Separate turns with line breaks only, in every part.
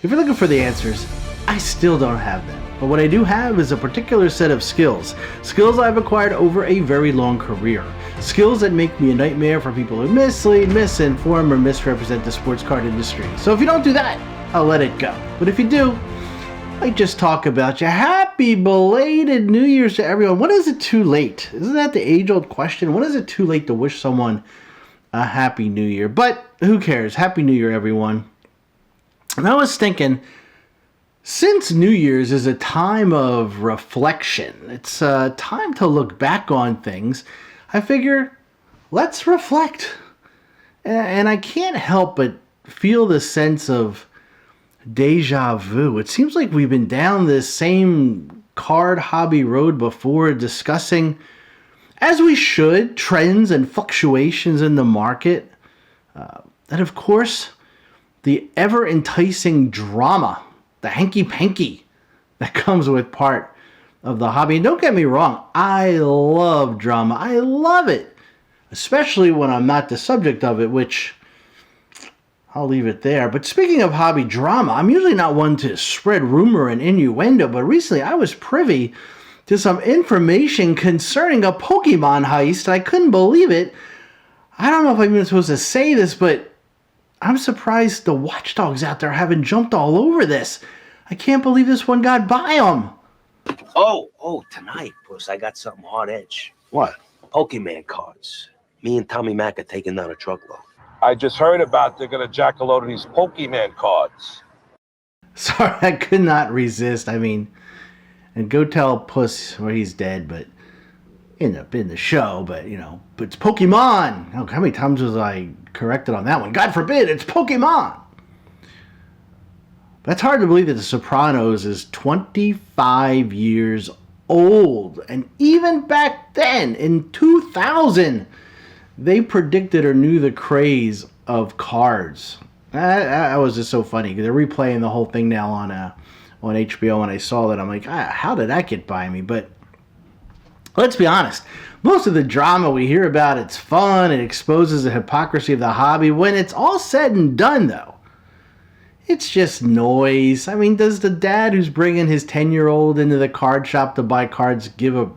If you're looking for the answers, I still don't have them. But what I do have is a particular set of skills. Skills I've acquired over a very long career. Skills that make me a nightmare for people who mislead, misinform, or misrepresent the sports card industry. So if you don't do that, I'll let it go. But if you do, I just talk about you. Happy belated New Year's to everyone. When is it too late? Isn't that the age-old question? When is it too late to wish someone a Happy New Year? But who cares? Happy New Year, everyone. And I was thinking, since New Year's is a time of reflection, it's a time to look back on things, I figure, let's reflect. And I can't help but feel the sense of deja vu. It seems like we've been down this same card hobby road before, discussing, as we should, trends and fluctuations in the market. And of course, the ever-enticing drama, the hanky-panky that comes with part of the hobby. And don't get me wrong, I love drama. I love it, especially when I'm not the subject of it, which I'll leave it there. But speaking of hobby drama, I'm usually not one to spread rumor and innuendo, but recently I was privy to some information concerning a Pokemon heist. I couldn't believe it. I don't know if I'm even supposed to say this, but I'm surprised the watchdogs out there haven't jumped all over this. I can't believe this one got by them.
Oh, tonight, Puss, I got something hard edge.
What?
Pokemon cards. Me and Tommy Mac are taking down a truckload.
I just heard about they're going to jack a load of these Pokemon cards.
Sorry, I could not resist. I mean, and go tell Puss where he's dead, but end up in the show, but it's Pokemon. Oh, how many times was I corrected on that one? God forbid, it's Pokemon. That's hard to believe that The Sopranos is 25 years old. And even back then, in 2000, they predicted or knew the craze of cards. That was just so funny, because they're replaying the whole thing now on HBO, and I saw that. I'm like, how did that get by me? But let's be honest. Most of the drama we hear about, it's fun. It exposes the hypocrisy of the hobby. When it's all said and done, though, it's just noise. I mean, does the dad who's bringing his 10-year-old into the card shop to buy cards give a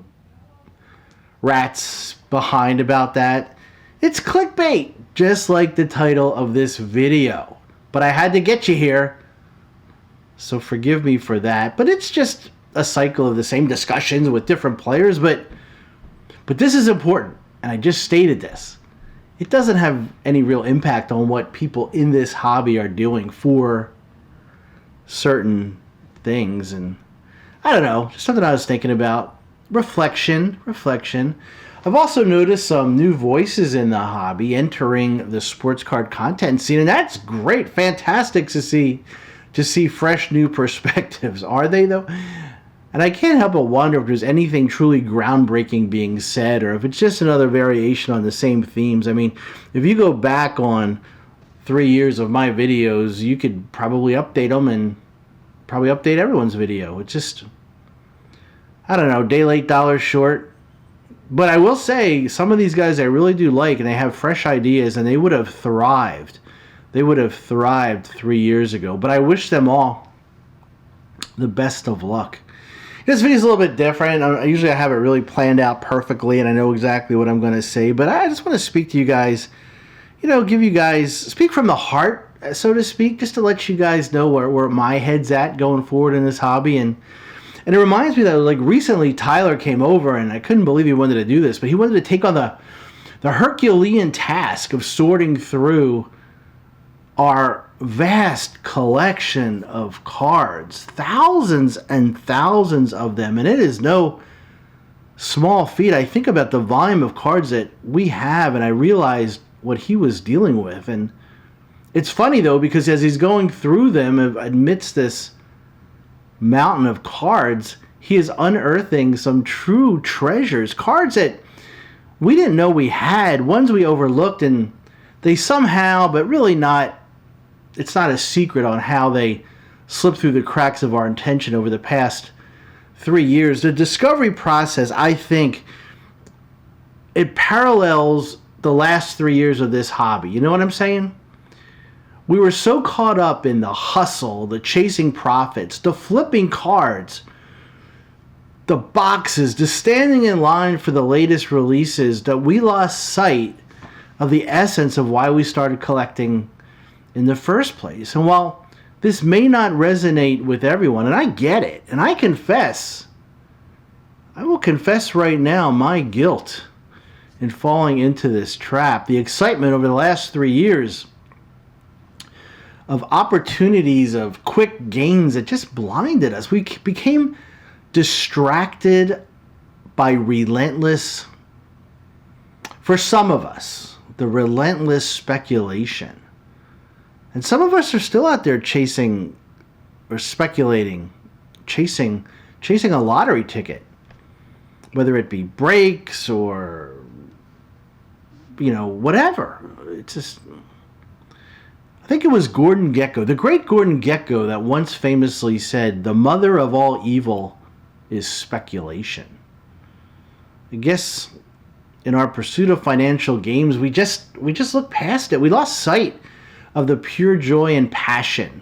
rat's behind about that? It's clickbait, just like the title of this video. But I had to get you here, so forgive me for that. But it's just a cycle of the same discussions with different players. But this is important, and I just stated this. It doesn't have any real impact on what people in this hobby are doing for certain things. And I don't know, just something I was thinking about. Reflection. I've also noticed some new voices in the hobby entering the sports card content scene, and that's great. Fantastic to see fresh new perspectives. Are they, though? And I can't help but wonder if there's anything truly groundbreaking being said, or if it's just another variation on the same themes. I mean, if you go back on 3 years of my videos, you could probably update them and probably update everyone's video. It's just, I don't know, day late, dollar short. But I will say, some of these guys I really do like, and they have fresh ideas, and they would have thrived. They would have thrived 3 years ago. But I wish them all the best of luck. This video is a little bit different. Usually I have it really planned out perfectly, and I know exactly what I'm going to say. But I just want to speak to you guys, give you guys, speak from the heart, so to speak, just to let you guys know where my head's at going forward in this hobby. And it reminds me that, like, recently Tyler came over, and I couldn't believe he wanted to do this, but he wanted to take on the Herculean task of sorting through our vast collection of cards, thousands and thousands of them, and it is no small feat. I think about the volume of cards that we have, and I realized what he was dealing with. And it's funny, though, because as he's going through them amidst this mountain of cards, he is unearthing some true treasures, cards that we didn't know we had, ones we overlooked, and they somehow, but really not, it's not a secret on how they slipped through the cracks of our attention over the past 3 years. The discovery process, I think, it parallels the last 3 years of this hobby. You know what I'm saying? We were so caught up in the hustle, the chasing profits, the flipping cards, the boxes, just standing in line for the latest releases, that we lost sight of the essence of why we started collecting in the first place. And while this may not resonate with everyone, and I get it, and I will confess right now my guilt in falling into this trap. The excitement over the last 3 years of opportunities, of quick gains, that just blinded us. We became distracted by relentless, for some of us, the relentless speculation. And some of us are still out there chasing or speculating, chasing a lottery ticket, whether it be breaks or, whatever. It's just, I think it was Gordon Gekko, the great Gordon Gekko, that once famously said, "The mother of all evil is speculation." I guess in our pursuit of financial gains, we just looked past it. We lost sight of the pure joy and passion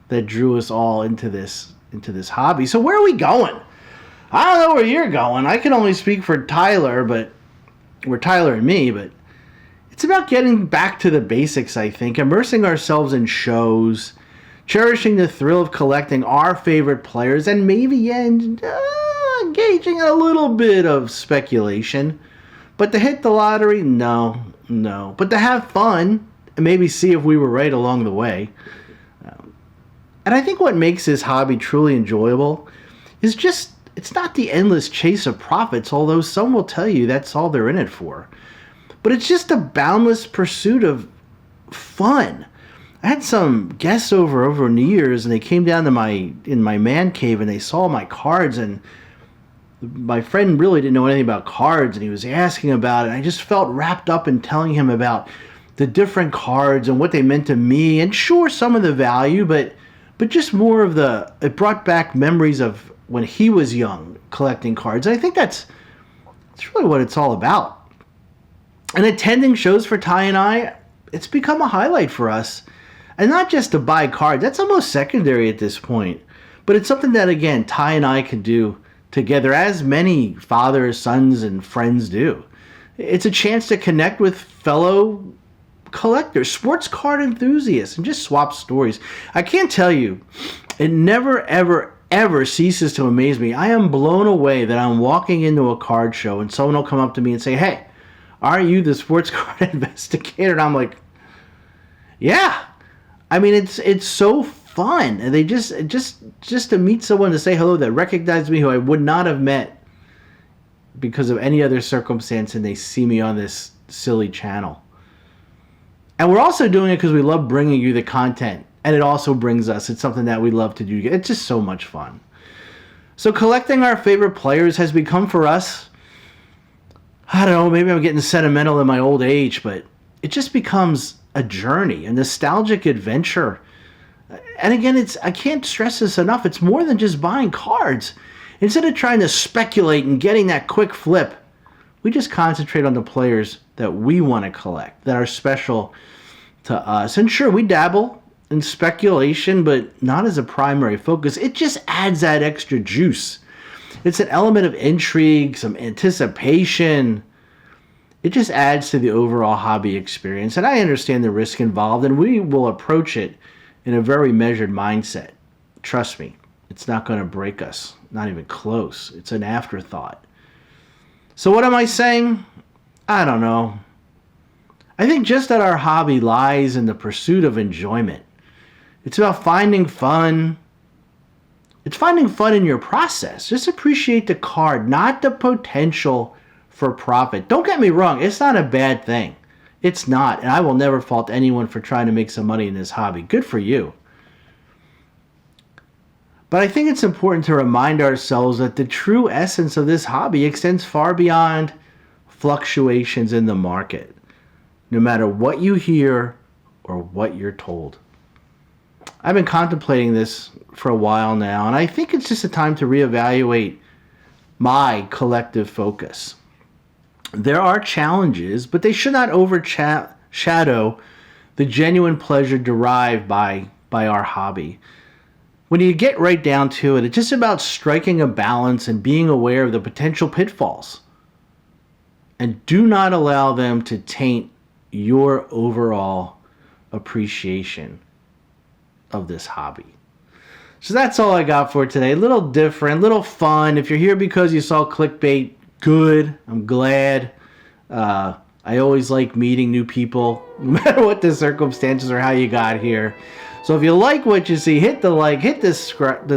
that drew us all into this hobby. So where are we going? I don't know where you're going. I can only speak for Tyler and me, but it's about getting back to the basics, I think, immersing ourselves in shows, cherishing the thrill of collecting our favorite players, and maybe engaging in a little bit of speculation. But to hit the lottery, no. But to have fun and maybe see if we were right along the way. And I think what makes this hobby truly enjoyable is just, it's not the endless chase of profits, although some will tell you that's all they're in it for. But it's just a boundless pursuit of fun. I had some guests over New Year's, and they came down to in my man cave, and they saw my cards, and my friend really didn't know anything about cards, and he was asking about it, and I just felt wrapped up in telling him about the different cards and what they meant to me, and sure, some of the value, but just more of it brought back memories of when he was young collecting cards. And I think that's really what it's all about. And attending shows for Ty and I, it's become a highlight for us. And not just to buy cards, that's almost secondary at this point. But it's something that, again, Ty and I can do together, as many fathers, sons, and friends do. It's a chance to connect with fellow collectors, sports card enthusiasts, and just swap stories. I can't tell you, it never, ever ceases to amaze me. I am blown away that I'm walking into a card show and someone will come up to me and say, "Hey, aren't you the sports card investigator?" And I'm like, "Yeah." I mean, it's so fun. And they just to meet someone to say hello that recognized me, who I would not have met because of any other circumstance, and they see me on this silly channel. And we're also doing it because we love bringing you the content. And it also brings us. It's something that we love to do. It's just so much fun. So collecting our favorite players has become for us, I don't know, maybe I'm getting sentimental in my old age, but it just becomes a journey, a nostalgic adventure. And again, I can't stress this enough. It's more than just buying cards. Instead of trying to speculate and getting that quick flip, we just concentrate on the players that we want to collect, that are special to us. And sure, we dabble in speculation, but not as a primary focus. It just adds that extra juice. It's an element of intrigue, some anticipation. It just adds to the overall hobby experience. And I understand the risk involved, and we will approach it in a very measured mindset. Trust me, it's not going to break us. Not even close. It's an afterthought. So what am I saying? I don't know. I think just that our hobby lies in the pursuit of enjoyment. It's about finding fun. It's finding fun in your process. Just appreciate the card, not the potential for profit. Don't get me wrong, it's not a bad thing. It's not, and I will never fault anyone for trying to make some money in this hobby. Good for you. But I think it's important to remind ourselves that the true essence of this hobby extends far beyond fluctuations in the market, no matter what you hear or what you're told. I've been contemplating this for a while now, and I think it's just a time to reevaluate my collective focus. There are challenges, but they should not overshadow the genuine pleasure derived by our hobby. When you get right down to it, it's just about striking a balance and being aware of the potential pitfalls. And do not allow them to taint your overall appreciation of this hobby. So that's all I got for today. A little different, a little fun. If you're here because you saw clickbait, good. I'm glad. I always like meeting new people, no matter what the circumstances or how you got here. So if you like what you see, hit the like, hit the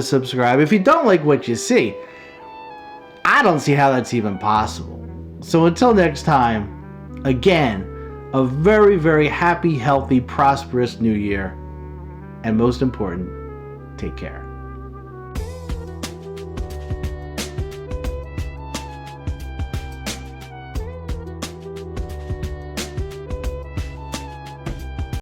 subscribe. If you don't like what you see, I don't see how that's even possible. So until next time, again, a very, very happy, healthy, prosperous new year. And most important, take care.